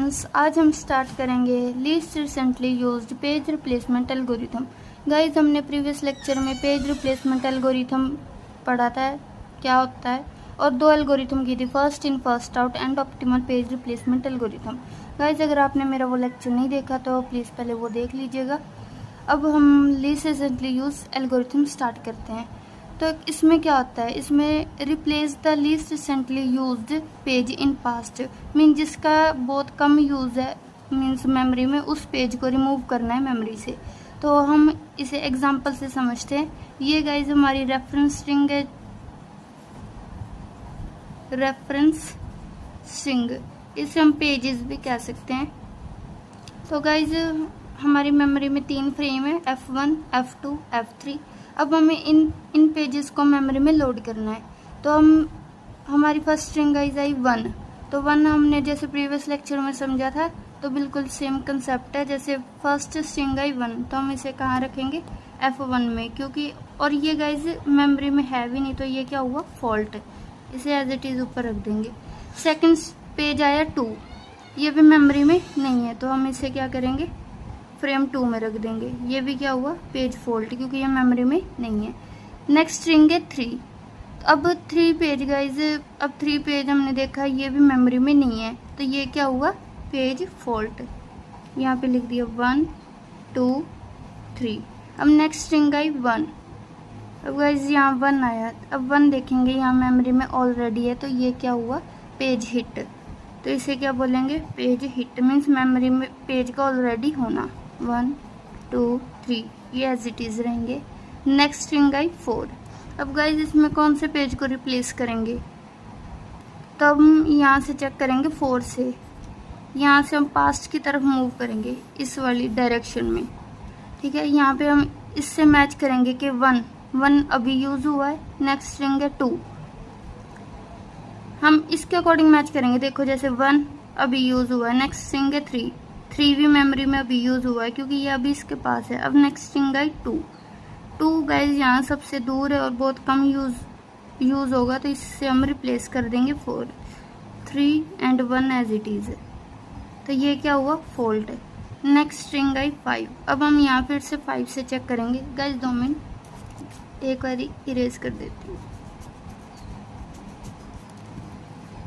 Students, आज हम start करेंगे least recently used page replacement algorithm. Guys, हमने प्रीवियस लेक्चर में पेज रिप्लेसमेंट एल्गोरिथम पढ़ा था, क्या होता है, और दो एल्गोरिथम की थी, first in first out and optimal page replacement algorithm. Guys, अगर आपने मेरा वो लेक्चर नहीं देखा तो प्लीज़ पहले वो देख लीजिएगा। अब हम least recently use algorithm start करते हैं। तो इसमें क्या होता है, इसमें replace the least recently used page in past, mean जिसका बहुत कम यूज़ है, मीन्स मेमोरी में, उस पेज को रिमूव करना है मेमोरी से। तो हम इसे एग्जांपल से समझते हैं। ये गाइज हमारी रेफरेंस स्ट्रिंग है, रेफरेंस स्ट्रिंग, इसे हम पेजेस भी कह सकते हैं। तो गाइज हमारी मेमोरी में 3 फ्रेम है, F1, F2, F3। अब हमें इन पेजेस को मेमोरी में लोड करना है। तो हमारी फर्स्ट स्ट्रिंग आई 1। तो 1 हमने जैसे प्रीवियस लेक्चर में समझा था, तो बिल्कुल सेम कंसेप्ट है। जैसे फर्स्ट स्ट्रिंग आई 1, तो हम इसे कहाँ रखेंगे, F1 में, क्योंकि और ये गाइज मेमोरी में है भी नहीं, तो ये क्या हुआ, फॉल्ट, इसे एज इट इज़ ऊपर रख देंगे। सेकेंड पेज आया 2, ये भी मेमोरी में नहीं है, तो हम इसे क्या करेंगे, फ्रेम 2 में रख देंगे। ये भी क्या हुआ, पेज फॉल्ट, क्योंकि ये मेमोरी में नहीं है। नेक्स्ट स्ट्रिंग है 3। अब 3 पेज गाइज, अब 3 पेज हमने देखा ये भी मेमोरी में नहीं है, तो ये क्या हुआ, पेज फॉल्ट। यहाँ पे लिख दिया 1 2 3। अब नेक्स्ट स्ट्रिंग आई 1। अब गाइज यहाँ 1 आया, अब 1 देखेंगे यहाँ मेमोरी में ऑलरेडी है, तो ये क्या हुआ, पेज हिट। तो इसे क्या बोलेंगे, पेज हिट, मीन्स मेमोरी में पेज का ऑलरेडी होना। 1 2 3 ये एज इट इज़ रहेंगे। नेक्स्ट स्ट्रिंग आई 4। अब गाइज इसमें कौन से पेज को रिप्लेस करेंगे, तो हम यहाँ से चेक करेंगे 4 से, यहाँ से हम पास्ट की तरफ मूव करेंगे इस वाली डायरेक्शन में, ठीक है। यहाँ पे हम इससे मैच करेंगे कि 1 अभी यूज़ हुआ है। नेक्स्ट स्ट्रिंग है 2, हम इसके अकॉर्डिंग मैच करेंगे। देखो जैसे 1 अभी यूज़ हुआ है। नेक्स्ट स्ट्रिंग है 3 भी मेमोरी में अभी यूज़ हुआ है, क्योंकि ये अभी इसके पास है। अब नेक्स्ट स्ट्रिंग आई 2 गाइज यहाँ सबसे दूर है और बहुत कम यूज़ होगा, तो इससे हम रिप्लेस कर देंगे 4, 3 एंड 1 एज इट इज़। तो ये क्या हुआ, फॉल्ट है। Next string I 5। अब हम यहाँ फिर से 5 से चेक करेंगे। गाइज 2 मिनट, एक बारी इरेज कर देती हूँ।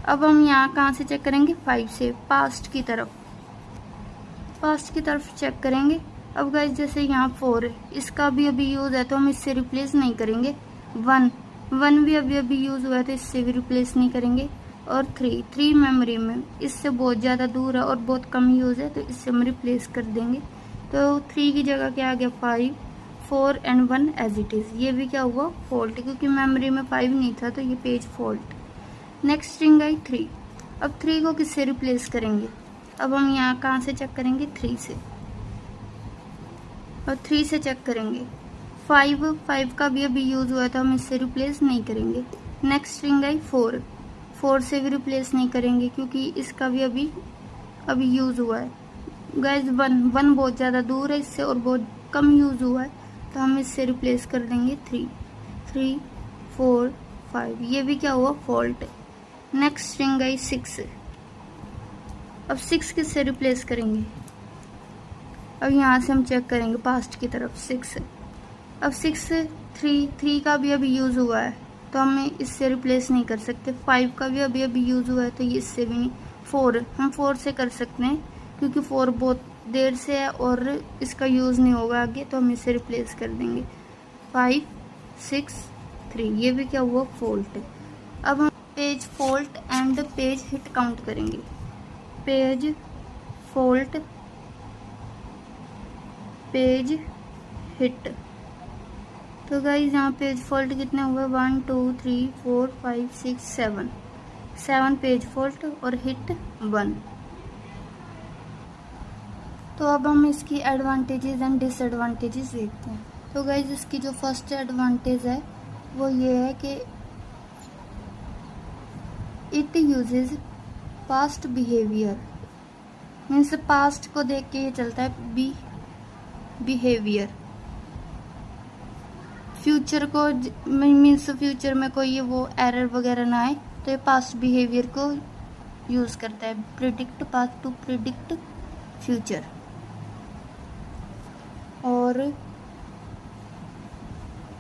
अब हम यहाँ कहाँ से चेक करेंगे, 5 से, पास्ट की तरफ चेक करेंगे। अब गाइज जैसे यहाँ 4 है, इसका भी अभी यूज़ है, तो हम इससे रिप्लेस नहीं करेंगे। 1 भी अभी यूज़ हुआ है, तो इससे भी रिप्लेस नहीं करेंगे। और 3 मेमोरी में इससे बहुत ज़्यादा दूर है और बहुत कम यूज़ है, तो इससे हम रिप्लेस कर देंगे। तो 3 की जगह क्या आ गया, 5, 4 एंड 1 एज इट इज़। ये भी क्या हुआ, फॉल्ट, क्योंकि मेमोरी में 5 नहीं था, तो ये पेज फॉल्ट। नेक्स्ट स्ट्रिंग आई 3। अब 3 को किससे रिप्लेस करेंगे, अब हम यहाँ कहाँ से चेक करेंगे, 3 से, और 3 से चेक करेंगे। 5 का भी अभी यूज़ हुआ, तो हम इससे रिप्लेस नहीं करेंगे। नेक्स्ट स्ट्रिंग आई 4 से भी रिप्लेस नहीं करेंगे, क्योंकि इसका भी अभी यूज़ हुआ है। गाइज 1 बहुत ज़्यादा दूर है इससे और बहुत कम यूज़ हुआ है, तो हम इससे रिप्लेस कर देंगे 3 4 5। ये भी क्या हुआ, फॉल्ट। नेक्स्ट स्ट्रिंग आई 6। अब 6 किससे रिप्लेस करेंगे, अब यहाँ से हम चेक करेंगे पास्ट की तरफ, 6। अब 6 3 का भी अभी यूज़ हुआ है, तो हमें इससे रिप्लेस नहीं कर सकते। 5 का भी अभी यूज़ हुआ है, तो ये इससे भी नहीं। 4 हम 4 से कर सकते हैं, क्योंकि 4 बहुत देर से है और इसका यूज़ नहीं होगा आगे, तो हम इससे रिप्लेस कर देंगे। 5 6 3 ये भी क्या हुआ, फॉल्ट। अब हम page fault and page hit count करेंगे। Page fault, page hit. तो गाइज यहाँ पेज फॉल्ट कितने हुए, 1 2 3 4 5 6 7 पेज फॉल्ट और हिट 1। तो अब हम इसकी एडवांटेजेस एंड डिसएडवांटेजेस देखते हैं। तो गाइज इसकी जो फर्स्ट एडवांटेज है वो ये है कि it uses past behaviour, means past को देख के ये चलता है, बिहेवियर। फ्यूचर को, मीन्स फ्यूचर में कोई ये वो एरर वगैरह ना आए, तो ये पास्ट बिहेवियर को यूज़ करता है, predict past to predict future. और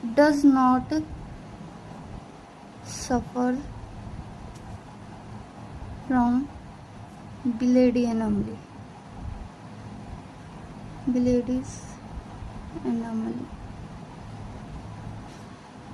does not suffer from Belady anomaly, Belady's anomaly.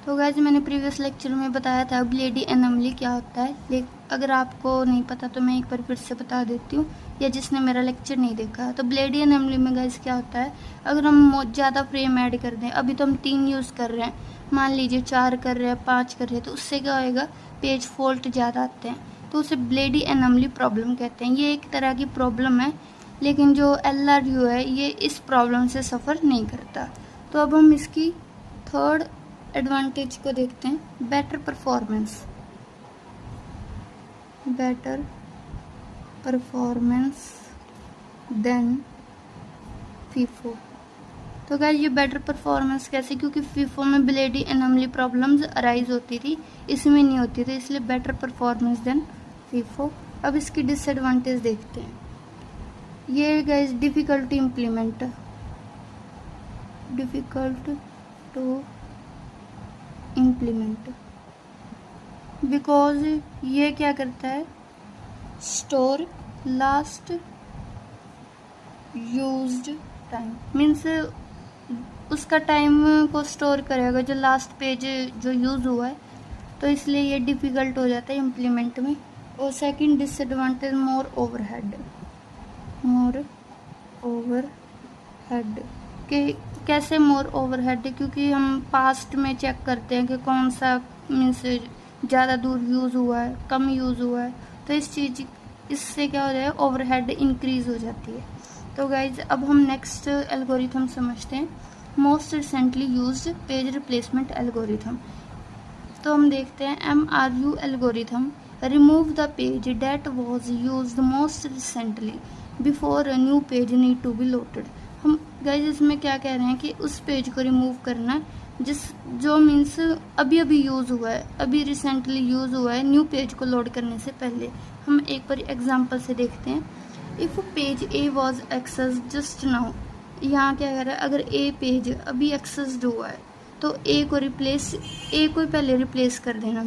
तो गाइस मैंने प्रीवियस लेक्चर में बताया था बिलेडी एनोमली क्या होता है, लेकिन अगर आपको नहीं पता तो मैं एक बार फिर से बता देती हूँ, या जिसने मेरा लेक्चर नहीं देखा। तो बिलेडी एनोमली में गाइस क्या होता है, अगर हम ज़्यादा फ्रेम ऐड कर दें, अभी तो हम 3 यूज़ कर रहे हैं, मान लीजिए 4 कर रहे हैं, 5 कर रहे हैं, तो उससे क्या होएगा, पेज फॉल्ट ज़्यादा आते हैं, तो उसे बिलेडी एनोमली प्रॉब्लम कहते हैं। ये एक तरह की प्रॉब्लम है, लेकिन जो LRU है ये इस प्रॉब्लम से सफ़र नहीं करता। तो अब हम इसकी थर्ड एडवांटेज को देखते हैं, better performance. Better performance than FIFO. तो गाइस ये बेटर परफॉर्मेंस कैसे, क्योंकि फीफो में बिलेडी एनोमली प्रॉब्लम्स अराइज होती थी, इसमें नहीं होती थी, इसलिए बेटर परफॉर्मेंस देन फीफो। अब इसकी डिसएडवांटेज देखते हैं। ये guys difficult to implement, difficult to implement, because ये क्या करता है, store last used time, means उसका टाइम को स्टोर करेगा जो लास्ट पेज जो यूज़ हुआ है, तो इसलिए ये डिफ़िकल्ट हो जाता है इम्प्लीमेंट में। और सेकंड डिसएडवांटेज मोर ओवरहेड, मोर ओवरहेड के कैसे मोर ओवरहेड, क्योंकि हम पास्ट में चेक करते हैं कि कौन सा मीन्स ज़्यादा दूर यूज़ हुआ है, कम यूज़ हुआ है, तो इससे क्या हो जाए, ओवरहेड इंक्रीज़ हो जाती है। तो गाइज अब हम नेक्स्ट एल्गोरिथम समझते हैं, most recently used page replacement algorithm. तो हम देखते हैं MRU algorithm, remove the page that was used most recently before a new page need to be loaded. हम गाइज इसमें क्या कह रहे हैं कि उस पेज को रिमूव करना है जो मीन्स अभी अभी यूज़ हुआ है, अभी रिसेंटली यूज़ हुआ है, न्यू पेज को लोड करने से पहले। हम एक बार एग्जांपल से देखते हैं, if page A was access just now, यहाँ क्या कह रहा है, अगर A पेज अभी एक्सेस्ड हुआ है तो A को पहले रिप्लेस कर देना,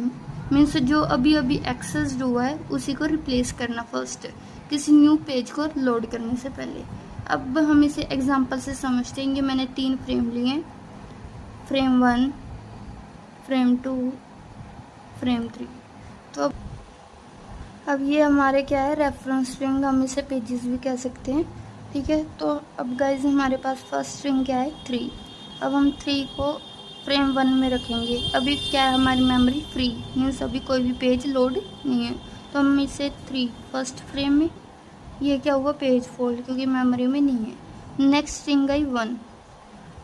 मीन्स जो अभी अभी एक्सेस्ड हुआ है उसी को रिप्लेस करना फर्स्ट, किसी न्यू पेज को लोड करने से पहले। अब हम इसे एग्जांपल से समझते हैं। ये मैंने 3 फ्रेम लिए हैं, फ्रेम 1, फ्रेम 2, फ्रेम 3। तो अब ये हमारे क्या है, रेफरेंस स्ट्रिंग, हम इसे पेजेस भी कह सकते हैं, ठीक है। तो अब गाइज हमारे पास फर्स्ट स्ट्रिंग क्या है, 3। अब हम 3 को फ्रेम 1 में रखेंगे। अभी क्या है, हमारी मेमोरी फ्री, मीन्स अभी कोई भी पेज लोड नहीं है, तो हम इसे 3 फर्स्ट फ्रेम में, ये क्या हुआ, पेज फोल्ड, क्योंकि मेमोरी में नहीं है। Next string I 1।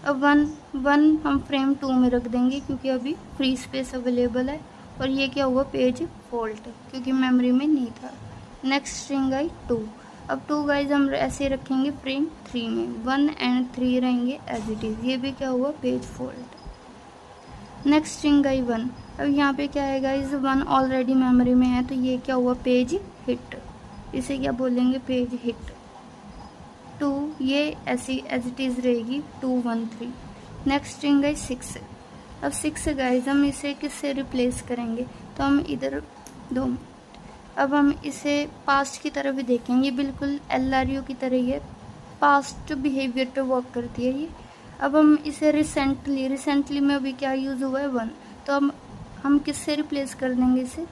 अब 1 हम फ्रेम 2 में रख देंगे, क्योंकि अभी फ्री स्पेस अवेलेबल है, और ये क्या हुआ, पेज फोल्ड, क्योंकि मेमोरी में नहीं था। नेक्स्ट स्ट्रिंग आई 2। अब 2 गाइज हम ऐसे रखेंगे फ्रेम 3 में, 1 और 3 रहेंगे एज इट इज़, ये भी क्या हुआ, page fold. Next string I 1। अब यहाँ पे क्या है गाइज, 1 ऑलरेडी मेमोरी में है, तो ये क्या हुआ, पेज हिट, इसे क्या बोलेंगे, पेज हिट। 2 ये ऐसी एज इट इज़ रहेगी, 2 1 3। नेक्स्ट स्ट्रिंग आई 6। अब 6 गाइज हम इसे किससे रिप्लेस करेंगे, तो हम इधर दो, अब हम इसे पास्ट की तरफ भी देखेंगे, ये बिल्कुल LRU की तरह ही है, पास्ट बिहेवियर पे वर्क करती है ये। अब हम इसे रिसेंटली में अभी क्या यूज़ हुआ है, 1, तो हम किससे रिप्लेस कर देंगे इसे,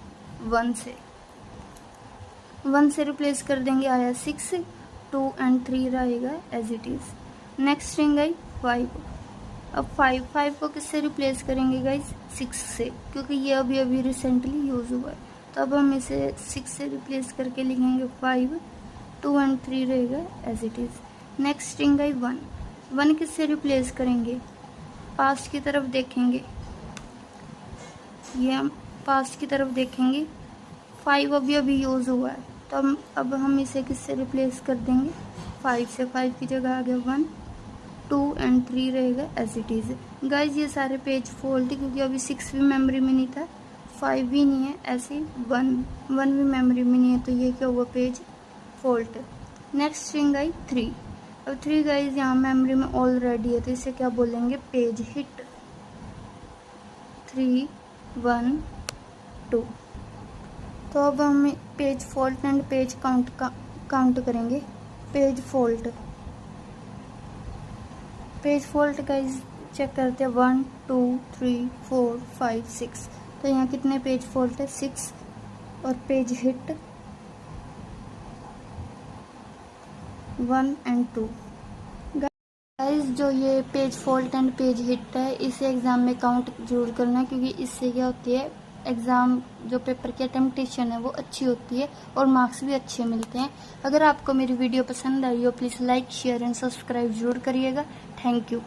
1 से रिप्लेस कर देंगे, आया 6, 2 और 3 रहेगा as it is. Next string I 5। अब 5 को किससे रिप्लेस करेंगे गाइज, 6 से, क्योंकि ये अभी रिसेंटली यूज़ हुआ है, तो अब हम इसे 6 से रिप्लेस करके लिखेंगे 5, 2 और 3 रहेगा as it is. Next string I 1 किससे रिप्लेस करेंगे, पास्ट की तरफ देखेंगे, ये हम पास्ट की तरफ देखेंगे, 5 अभी यूज़ हुआ है, तो अब हम इसे किससे रिप्लेस कर देंगे, 5 से। 5 की जगह आ गया 1, 2 और 3 रहेगा एज इट इज़। गाइज ये सारे पेज फोल्ड थे, क्योंकि अभी 6 भी मेमोरी में नहीं था, 5 भी नहीं है, ऐसे 1 भी मेमोरी में नहीं है, तो ये क्या हुआ, पेज फॉल्ट। नेक्स्ट स्ट्रिंग आई 3। अब 3 गाइज यहाँ मेमोरी में ऑलरेडी है, तो इसे क्या बोलेंगे, पेज हिट। 3 1 2। तो अब हम page fault and page count करेंगे। पेज फॉल्ट गाइज चेक करते हैं, 1 2 3 4 5 6। तो यहाँ कितने पेज फॉल्ट है, 6। और पेज हिट 1 and 2। गाइस जो ये page fault and page hit है, इसे एग्ज़ाम में काउंट जरूर करना, क्योंकि इससे क्या होती है, एग्ज़ाम जो पेपर की अटेम्पटेशन है वो अच्छी होती है और मार्क्स भी अच्छे मिलते हैं। अगर आपको मेरी वीडियो पसंद आई हो, please like share and subscribe जरूर करिएगा। Thank you.